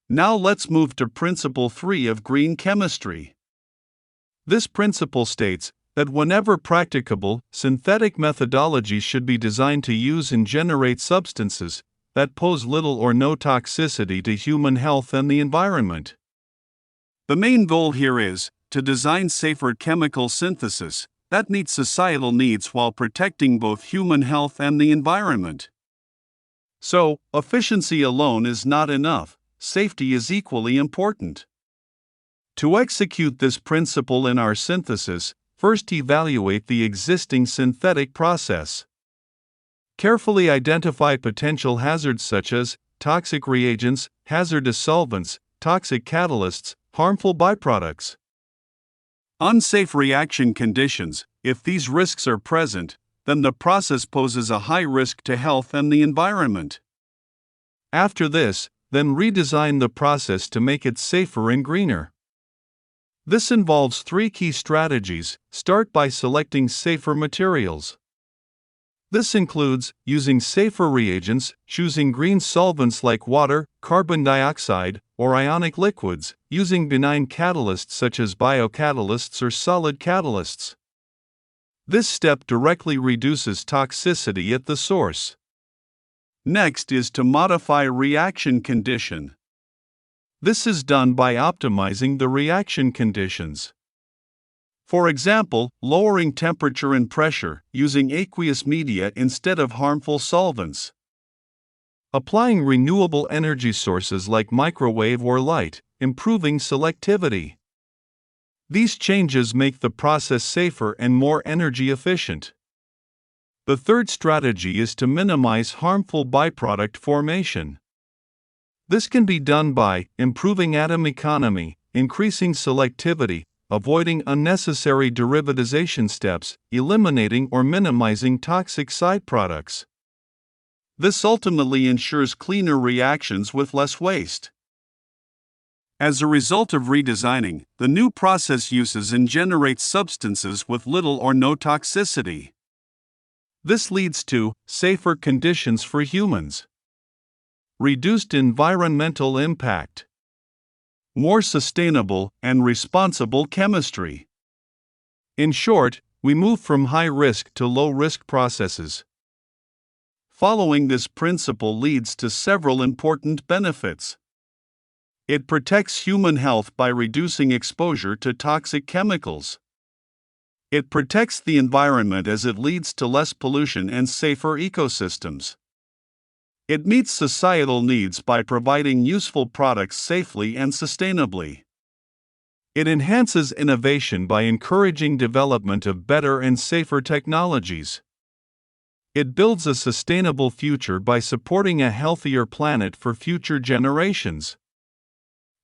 Now let's move to Principle 3 of green chemistry. This principle states that whenever practicable, synthetic methodologies should be designed to use and generate substances that pose little or no toxicity to human health and the environment. The main goal here is to design safer chemical syntheses that meet societal needs while protecting both human health and the environment. So, efficiency alone is not enough, safety is equally important. To execute this principle in our synthesis, first evaluate the existing synthetic process. Carefully identify potential hazards such as toxic reagents, hazardous solvents, toxic catalysts, harmful byproducts. Unsafe reaction conditions. If these risks are present, then the process poses a high risk to health and the environment. After this, then redesign the process to make it safer and greener. This involves 3 key strategies. Start by selecting safer materials. This includes using safer reagents, choosing green solvents like water, carbon dioxide, or ionic liquids, using benign catalysts such as biocatalysts or solid catalysts. This step directly reduces toxicity at the source. Next is to modify reaction condition. This is done by optimizing the reaction conditions. For example, lowering temperature and pressure, using aqueous media instead of harmful solvents. Applying renewable energy sources like microwave or light, improving selectivity. These changes make the process safer and more energy efficient. The third strategy is to minimize harmful byproduct formation. This can be done by improving atom economy, increasing selectivity, avoiding unnecessary derivatization steps, eliminating or minimizing toxic side products. This ultimately ensures cleaner reactions with less waste. As a result of redesigning, the new process uses and generates substances with little or no toxicity. This leads to safer conditions for humans, reduced environmental impact, more sustainable and responsible chemistry. In short, we move from high-risk to low-risk processes. Following this principle leads to several important benefits. It protects human health by reducing exposure to toxic chemicals. It protects the environment as it leads to less pollution and safer ecosystems. It meets societal needs by providing useful products safely and sustainably. It enhances innovation by encouraging development of better and safer technologies. It builds a sustainable future by supporting a healthier planet for future generations.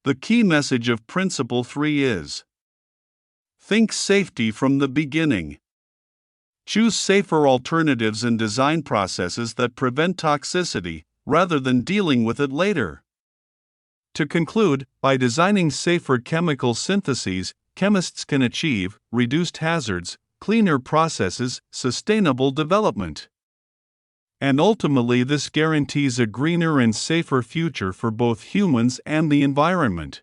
The key message of Principle 3 is: think safety from the beginning. Choose safer alternatives and design processes that prevent toxicity, rather than dealing with it later. To conclude, by designing safer chemical syntheses, chemists can achieve reduced hazards, cleaner processes, sustainable development. And ultimately, this guarantees a greener and safer future for both humans and the environment.